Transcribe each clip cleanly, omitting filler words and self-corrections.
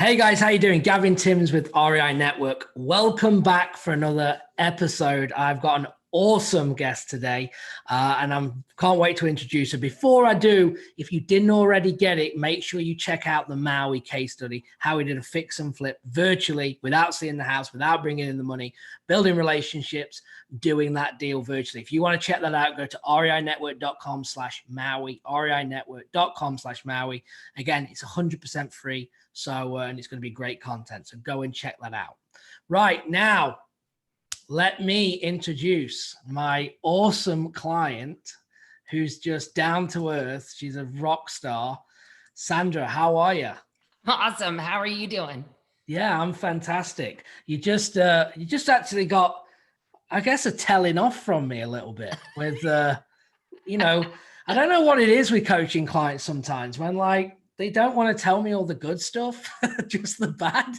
Hey guys, how you doing? Gavin Timms with REI Network. Welcome back for another episode. I've got an awesome guest today, and I can't wait to introduce her. Before I do, if you didn't already get it, make sure you check out the Maui case study, how we did a fix and flip virtually without seeing the house, without bringing in the money, building relationships, doing that deal virtually. If you want to check that out, go to reinetwork.com/Maui, reinetwork.com/Maui. Again, it's 100% free. So, and it's going to be great content. So go and check that out. Right now, let me introduce my awesome client who's just down to earth. She's a rock star. Sandra, how are you? Awesome. How are you doing? Yeah, I'm fantastic. You just actually got, I guess, a telling off from me a little bit with, I don't know what it is with coaching clients sometimes when they don't want to tell me all the good stuff, just the bad.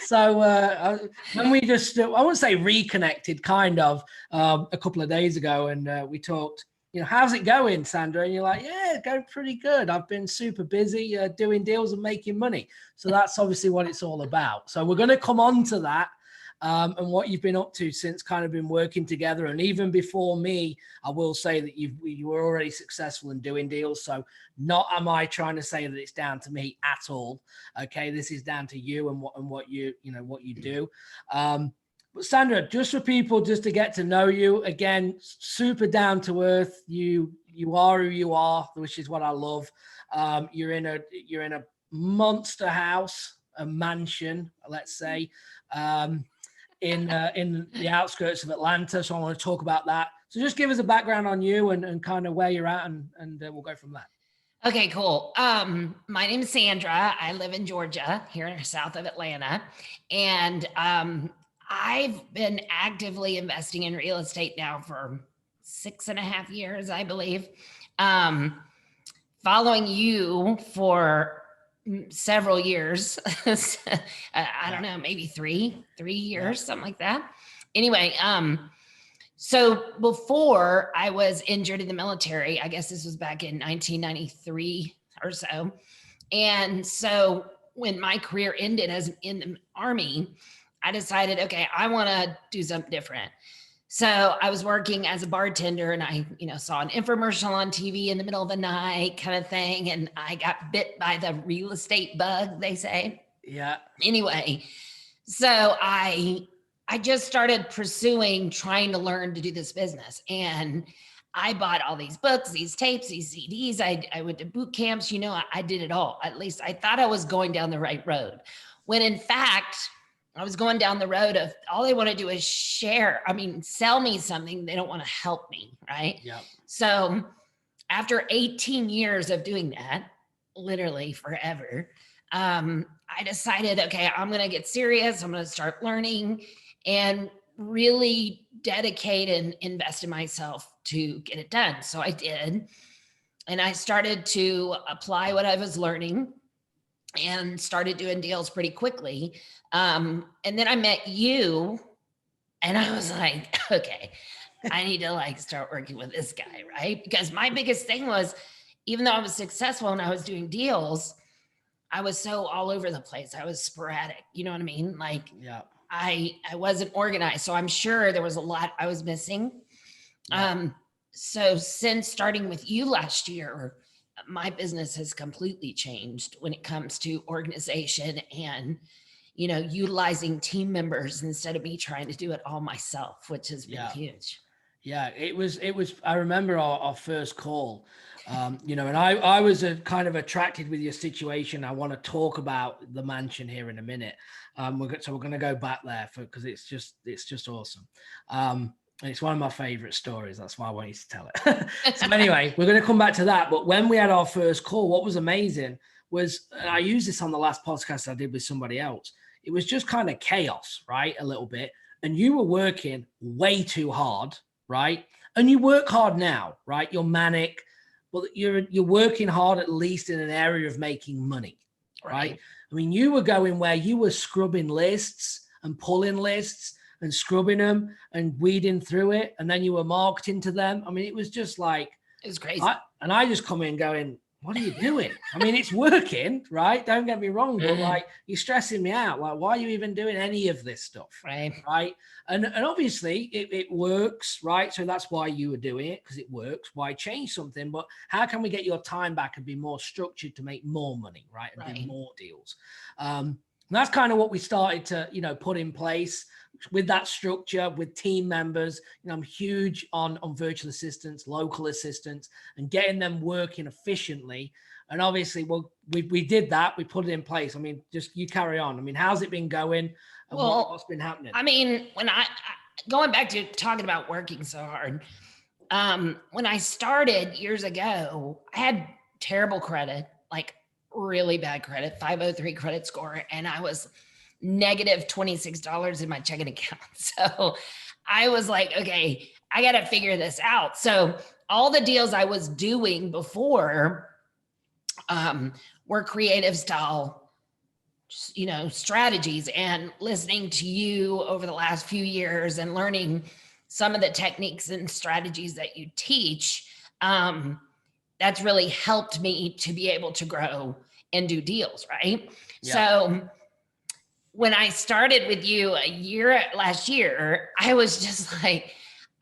So when we just, I won't say reconnected, kind of, a couple of days ago, and we talked, how's it going, Sandra? And you're like, yeah, going pretty good. I've been super busy doing deals and making money. So that's obviously what it's all about. So we're going to come on to that. And what you've been up to since kind of been working together. And even before me, I will say that you were already successful in doing deals. So not am I trying to say that it's down to me at all. Okay. This is down to you and what you do. But Sandra, just for people just to get to know you, again, super down to earth. You are who you are, which is what I love. You're in a monster house, a mansion, let's say, in the outskirts of Atlanta. So I want to talk about that. So just give us a background on you and kind of where you're at, and we'll go from there. Okay, cool. My name is Sandra. I live in Georgia, here in the south of Atlanta. And I've been actively investing in real estate now for 6.5 years, I believe. Following you for several years. I don't know, maybe three years, something like that. Anyway, so before I was injured in the military, I guess this was back in 1993 or so. And so when my career ended as in the Army, I decided, okay, I want to do something different. So I was working as a bartender, and I, saw an infomercial on TV in the middle of the night kind of thing. And I got bit by the real estate bug, they say. Yeah. Anyway, so I just started trying to learn to do this business. And I bought all these books, these tapes, these CDs. I went to boot camps, I did it all. At least I thought I was going down the right road, when in fact, I was going down the road of all they want to do is sell me something. They don't want to help me. Right. Yeah. So after 18 years of doing that, literally forever, I decided, okay, I'm going to get serious. I'm going to start learning and really dedicate and invest in myself to get it done. So I did. And I started to apply what I was learning and started doing deals pretty quickly. And then I met you, and I was like, okay, I need to start working with this guy, right? Because my biggest thing was, even though I was successful and I was doing deals, I was so all over the place. I was sporadic. You know what I mean? Yeah. I wasn't organized. So I'm sure there was a lot I was missing. Yeah. So since starting with you last year, my business has completely changed when it comes to organization and, utilizing team members instead of me trying to do it all myself, which has been huge. Yeah, it was, I remember our first call, and I was kind of attracted with your situation. I want to talk about the mansion here in a minute. So we're going to go back there because it's just awesome. And it's one of my favorite stories. That's why I want you to tell it. So anyway, we're going to come back to that. But when we had our first call, what was amazing was, and I used this on the last podcast I did with somebody else, it was just kind of chaos, right? A little bit. And you were working way too hard, right? And you work hard now, right? You're manic, but you're working hard at least in an area of making money, right? I mean, you were going where you were scrubbing lists and pulling lists and scrubbing them and weeding through it. And then you were marketing to them. I mean, it was just it was crazy. I just come in going, what are you doing? I mean, it's working, right? Don't get me wrong, but like, you're stressing me out. Like, why are you even doing any of this stuff? Right. Right. And obviously it works, right? So that's why you were doing it, because it works. Why change something? But how can we get your time back and be more structured to make more money, right? And do more deals. And that's kind of what we started to, put in place with that structure, with team members. I'm huge on virtual assistants, local assistants, and getting them working efficiently. And obviously, well, we did that. We put it in place. I mean, just you carry on. I mean, how's it been going? And what's been happening? I mean, when going back to talking about working so hard, when I started years ago, I had terrible credit, like really bad credit, 503 credit score, and I was negative $26 in my checking account. So I was like, okay, I got to figure this out. So all the deals I was doing before were creative style, strategies, and listening to you over the last few years and learning some of the techniques and strategies that you teach. That's really helped me to be able to grow and do deals. Right. Yeah. So when I started with you last year, I was just like,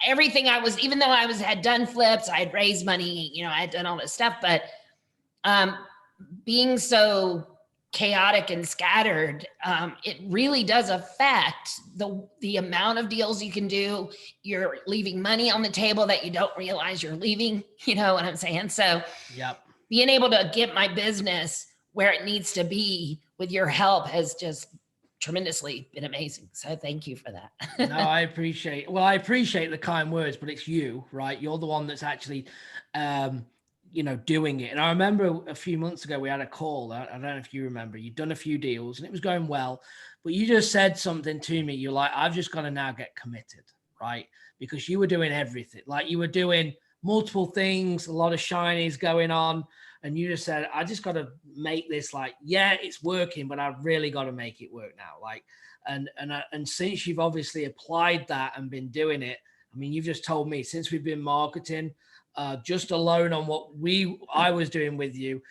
everything even though I had done flips, I had raised money, I had done all this stuff, but being so chaotic and scattered, it really does affect the amount of deals you can do. You're leaving money on the table that you don't realize you're leaving, you know what I'm saying? So being able to get my business where it needs to be with your help has just tremendously been amazing. So thank you for that. No, I appreciate the kind words, but it's you, right? You're the one that's actually, doing it. And I remember a few months ago, we had a call. I don't know if you remember, you'd done a few deals and it was going well, but you just said something to me. You're like, I've just got to now get committed, right? Because you were doing everything. Like, you were doing multiple things, a lot of shinies going on. And you just said, I just got to make this, like, yeah, it's working, but I've really got to make it work now. Like, and since you've obviously applied that and been doing it, I mean, you've just told me since we've been marketing, just alone on what I was doing with you,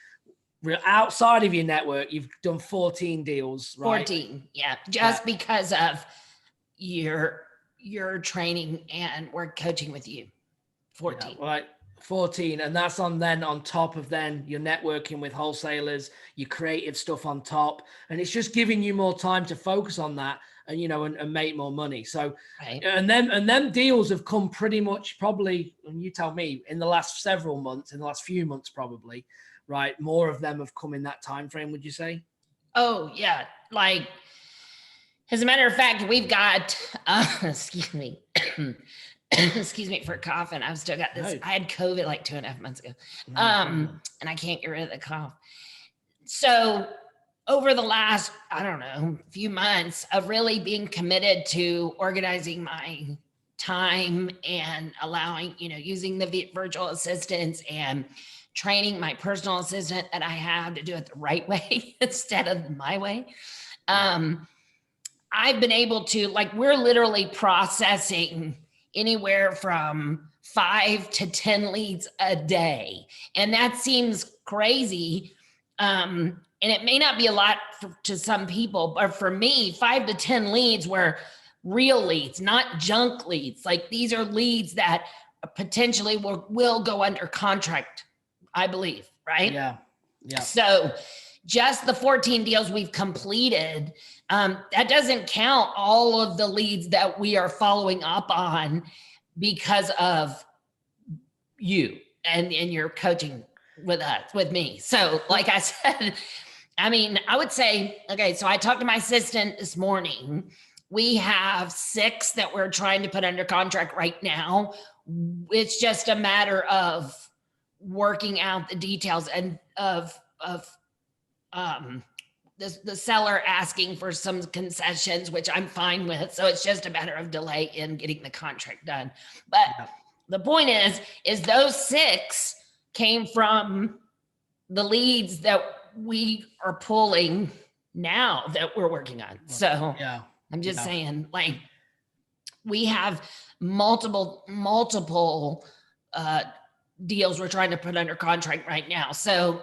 outside of your network, you've done 14 deals, right? 14, yeah, just because of your training and we're coaching with you. 14. Yeah, right. 14, and that's on top of your networking with wholesalers, your creative stuff on top, and it's just giving you more time to focus on that and and make more money. So and them deals have come pretty much, probably, and you tell me, in the last few months probably, right? More of them have come in that time frame, would you say? Oh yeah, like, as a matter of fact, we've got excuse me excuse me for coughing. I've still got this. I had COVID like 2.5 months ago. And I can't get rid of the cough. So over the last, I don't know, few months of really being committed to organizing my time and allowing, using the virtual assistants and training my personal assistant that I have to do it the right way instead of my way. I've been able to, like, we're literally processing anywhere from 5 to 10 leads a day. And that seems crazy. And it may not be a lot to some people, but for me, 5 to 10 leads were real leads, not junk leads. Like, these are leads that potentially will go under contract, I believe, right? Yeah. So just the 14 deals we've completed, that doesn't count all of the leads that we are following up on because of you and your coaching with me. So like I said, I mean, I would say, okay, so I talked to my assistant this morning. We have 6 that we're trying to put under contract right now. It's just a matter of working out the details and of the seller asking for some concessions, which I'm fine with. So it's just a matter of delay in getting the contract done. But the point is those 6 came from the leads that we are pulling now that we're working on. So I'm just saying, like, we have multiple deals we're trying to put under contract right now. So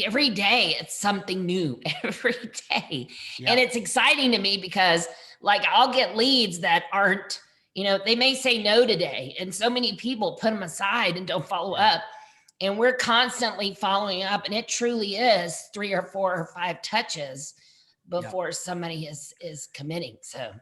every day it's something new every day. Yeah. And it's exciting to me because like I'll get leads that aren't, they may say no today. And so many people put them aside and don't follow up. And we're constantly following up. And it truly is 3 or 4 or 5 touches before somebody is committing. So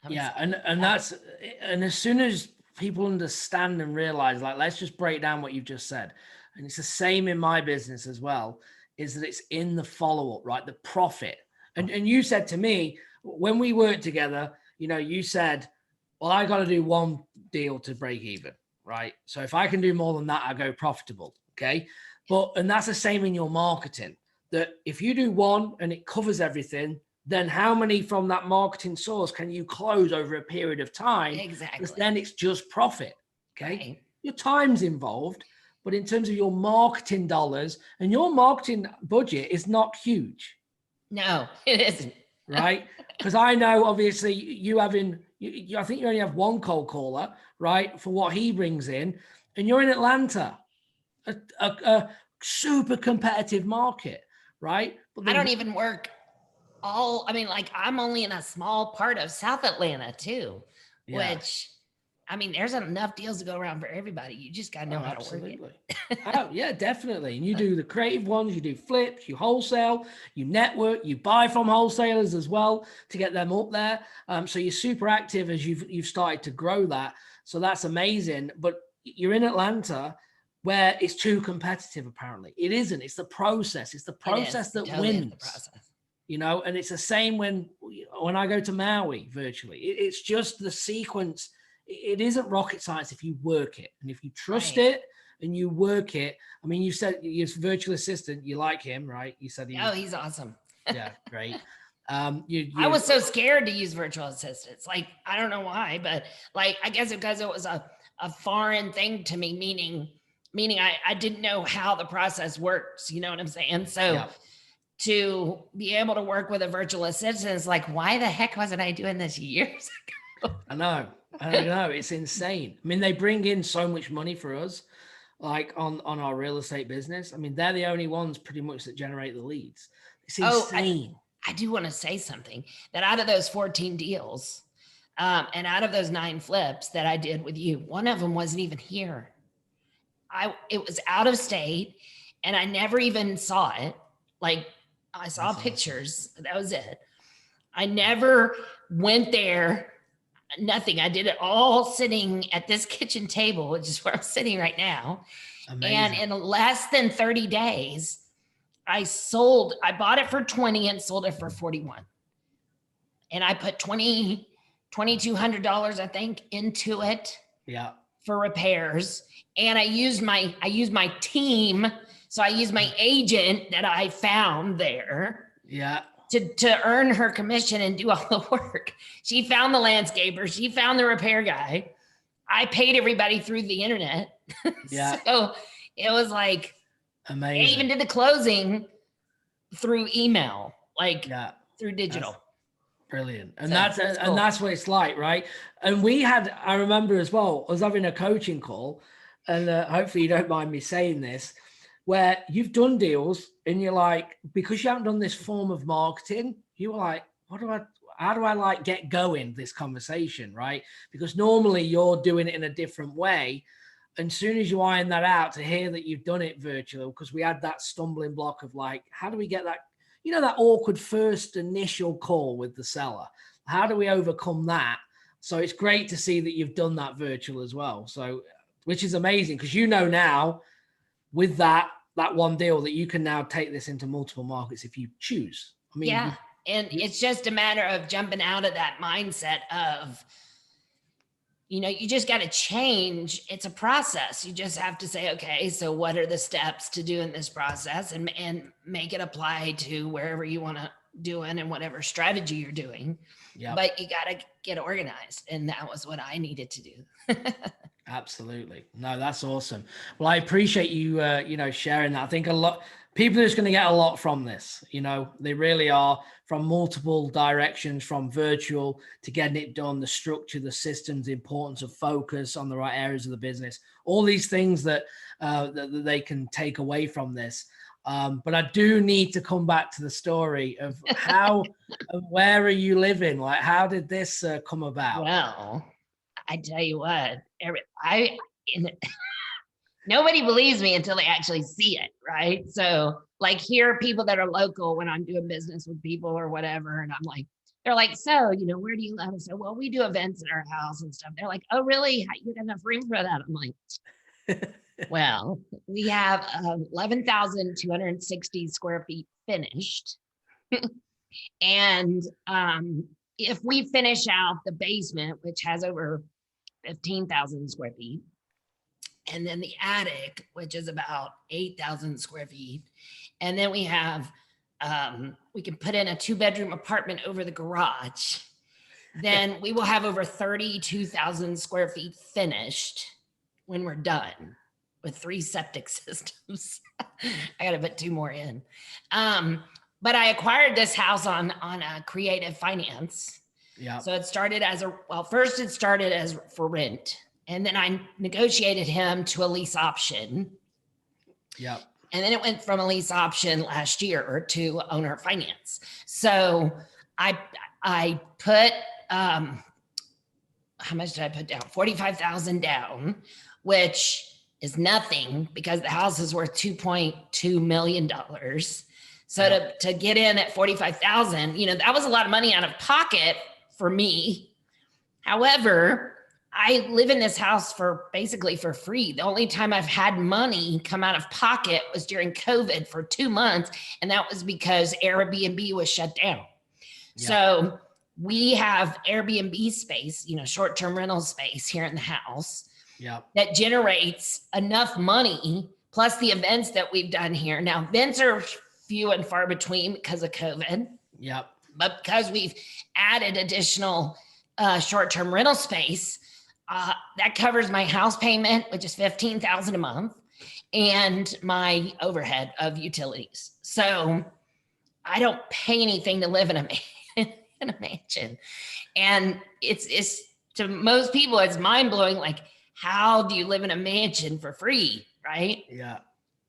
and that's, and as soon as people understand and realize, like, let's just break down what you've just said. And it's the same in my business as well, is that it's in the follow-up, right? The profit. And you said to me, when we worked together, you said, well, I got to do 1 deal to break even, right? So if I can do more than that, I go profitable. Okay. And that's the same in your marketing, that if you do 1 and it covers everything, then how many from that marketing source can you close over a period of time? Exactly. Because then it's just profit. Okay. Right. Your time's involved, but in terms of your marketing dollars, and your marketing budget is not huge. No, it isn't. Right. Because I know, obviously, I think you only have 1 cold caller, right, for what he brings in, and you're in Atlanta, a super competitive market, right? But I don't even work I'm only in a small part of South Atlanta too, which, there's enough deals to go around for everybody. You just got to know how to work it. Yeah, definitely. And you do the creative ones, you do flips, you wholesale, you network, you buy from wholesalers as well to get them up there. So you're super active as you've started to grow that. So that's amazing. But you're in Atlanta where it's too competitive, apparently. It isn't. It's the process. It's the process that wins. The process. And it's the same when I go to Maui virtually. It's just the sequence. It isn't rocket science if you work it. And if you trust it and you work it. You said your virtual assistant, you like him, right? You said he's awesome. Yeah, great. I was so scared to use virtual assistants. Like, I don't know why, but like, I guess because it was a foreign thing to me, meaning I didn't know how the process works. You know what I'm saying? So to be able to work with a virtual assistant is like, why the heck wasn't I doing this years ago? I know. It's insane. They bring in so much money for us, like on our real estate business. They're the only ones pretty much that generate the leads. It's insane. I do want to say something, that out of those 14 deals, and out of those 9 flips that I did with you, one of them wasn't even here. It was out of state, and I never even saw it. Like, I saw pictures. Awesome. That was it. I never went there. Nothing. I did it all sitting at this kitchen table, which is where I'm sitting right now. Amazing. And in less than 30 days, I bought it for 20 and sold it for 41. And I put $2,200, I think, into it. Yeah. For repairs. And I used my team. So I used my agent that I found there. Yeah. To earn her commission and do all the work. She found the landscaper. She found the repair guy. I paid everybody through the internet. Yeah. So it was like, amazing. I even did the closing through email, through digital. That's brilliant. And that's cool. And that's what it's like, right? And I remember as well, I was having a coaching call, and hopefully you don't mind me saying this, where you've done deals and you're like, because you haven't done this form of marketing, you were like, how do I get going this conversation, right? Because normally you're doing it in a different way. And soon as you iron that out, to hear that you've done it virtual, because we had that stumbling block of like, how do we get that, that awkward first initial call with the seller? How do we overcome that? So it's great to see that you've done that virtual as well. So, which is amazing, because now with that 1 deal that you can now take this into multiple markets if you choose. And it's just a matter of jumping out of that mindset of, you just got to change. It's a process. You just have to say, okay, so what are the steps to do in this process, and make it apply to wherever you want to do it and whatever strategy you're doing. Yep. But you got to get organized. And that was what I needed to do. Absolutely. No, that's awesome. Well, I appreciate you, sharing that. I think a lot people are just going to get a lot from this. You know, they really are, from multiple directions, from virtual to getting it done, the structure, the systems, the importance of focus on the right areas of the business, all these things that, that they can take away from this. But I do need to come back to the story of how and where are you living? Like, how did this come about? Well, I tell you what, nobody believes me until they actually see it, right? So, like, here are people that are local when I'm doing business with people or whatever, and I'm like, they're like, so, you know, where do you live? I say, well, we do events at our house and stuff. They're like, oh, really? You got enough room for that? I'm like, well, we have 11,260 square feet finished. And if we finish out the basement, which has over 15,000 square feet, and then the attic, which is about 8,000 square feet, and then we have, we can put in a 2-bedroom apartment over the garage, then we will have over 32,000 square feet finished when we're done with 3 septic systems. I got to put 2 more in. But I acquired this house on a creative finance. Yeah. So it started as first it started as for rent, and then I negotiated him to a lease option. Yeah. And then it went from a lease option last year to owner finance. So I put, how much did I put down? 45,000 down, which is nothing because the house is worth $2.2 million. So to get in at 45,000, you know, that was a lot of money out of pocket for me. However, I live in this house basically for free. The only time I've had money come out of pocket was during COVID for 2 months. And that was because Airbnb was shut down. Yeah. So we have Airbnb space, you know, short-term rental space here in the house. Yeah. That generates enough money, plus the events that we've done here. Now, events are few and far between because of COVID. Yep. But because we've added additional short-term rental space, that covers my house payment, which is $15,000 a month, and my overhead of utilities. So I don't pay anything to live in a mansion. And it's to most people, it's mind-blowing. Like, how do you live in a mansion for free, right? Yeah.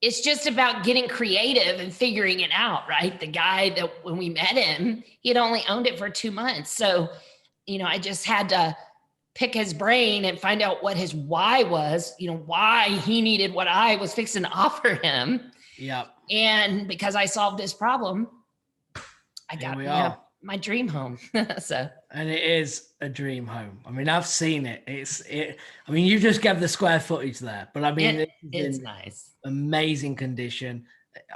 It's just about getting creative and figuring it out, right? The guy that when we met him, he had only owned it for 2 months. So, you know, I just had to pick his brain and find out what his why was, you know, why he needed what I was fixing to offer him. Yeah. And because I solved this problem, I got my dream home. And it is a dream home. I mean, I've seen it. I mean, you just gave the square footage there, but I mean, it's nice. Amazing condition.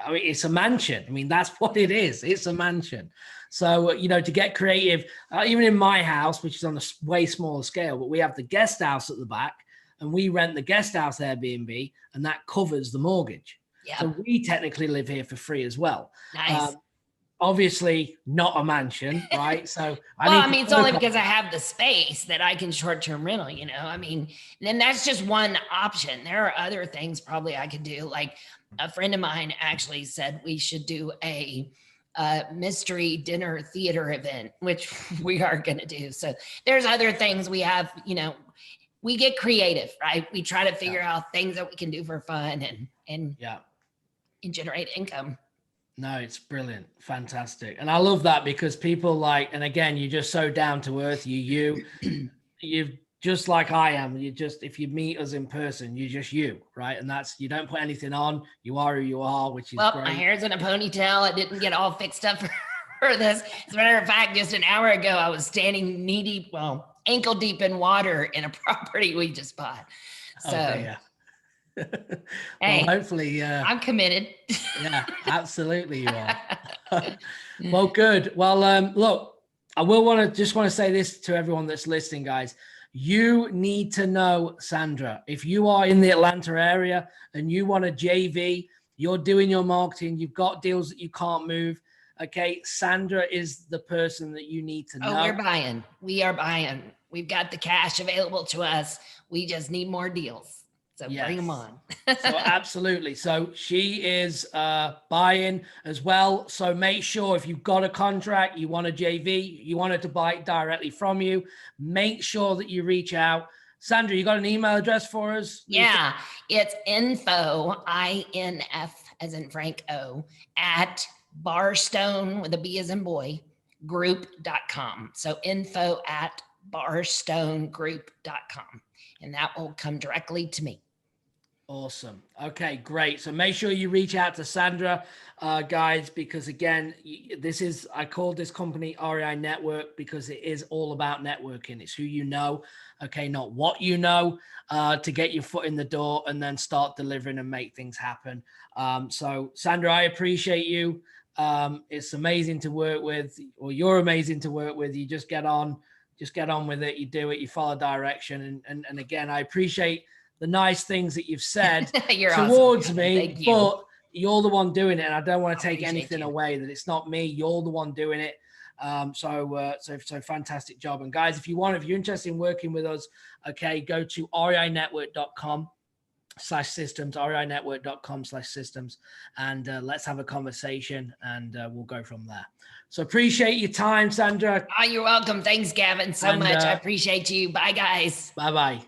I mean, it's a mansion. I mean, that's what it is. It's a mansion. So, you know, to get creative, even in my house, which is on a way smaller scale, but we have the guest house at the back and we rent the guest house Airbnb and that covers the mortgage. Yep. So we technically live here for free as well. Nice. Obviously not a mansion, right? So I mean, it's only because I have the space that I can short-term rental, you know. I mean, then that's just one option. There are other things probably I could do. Like a friend of mine actually said we should do a mystery dinner theater event, which we are going to do. So there's other things we have, you know, we get creative, right? We try to figure out things that we can do for fun and generate income. No, it's brilliant. Fantastic. And I love that because people like, and again, you're just so down to earth. You're just like I am. You just, if you meet us in person, you're just you, right? And that's, you don't put anything on. You are who you are, which is great. My hair's in a ponytail. It didn't get all fixed up for this. As a matter of fact, just an hour ago, I was standing knee deep, ankle deep in water in a property we just bought. So okay, yeah. Hey, well, hopefully I'm committed. Yeah, absolutely you are. Well, good. Well, look, I just want to say this to everyone that's listening, guys. You need to know Sandra. If you are in the Atlanta area and you want a JV, you're doing your marketing, you've got deals that you can't move. Okay, Sandra is the person that you need to know. We're buying. We are buying. We've got the cash available to us. We just need more deals. So bring them on. So absolutely. So she is buying as well. So make sure if you've got a contract, you want a JV, you want her to buy it directly from you, make sure that you reach out. Sandra, you got an email address for us? Yeah, it's info, INF as in Frank O, at barstone with a B as in boy, group.com. So info at barstonegroup.com. And that will come directly to me. Awesome. Okay, great. So make sure you reach out to Sandra, guys, because again, I called this company REI Network because it is all about networking. It's who you know, okay, not what you know, to get your foot in the door and then start delivering and make things happen. So Sandra, I appreciate you. It's amazing to work with, or you're amazing to work with. You just get on with it. You do it, you follow direction. And again, I appreciate the nice things that you've said towards awesome. me, but you're the one doing it. And I don't want to take anything away, that it's not me. You're the one doing it. So fantastic job. And guys, if you're interested in working with us, okay, go to reinetwork.com/systems, reinetwork.com/systems, and let's have a conversation, and we'll go from there. So appreciate your time, Sandra. Oh, you're welcome. Thanks, Gavin, so much. I appreciate you. Bye, guys. Bye-bye.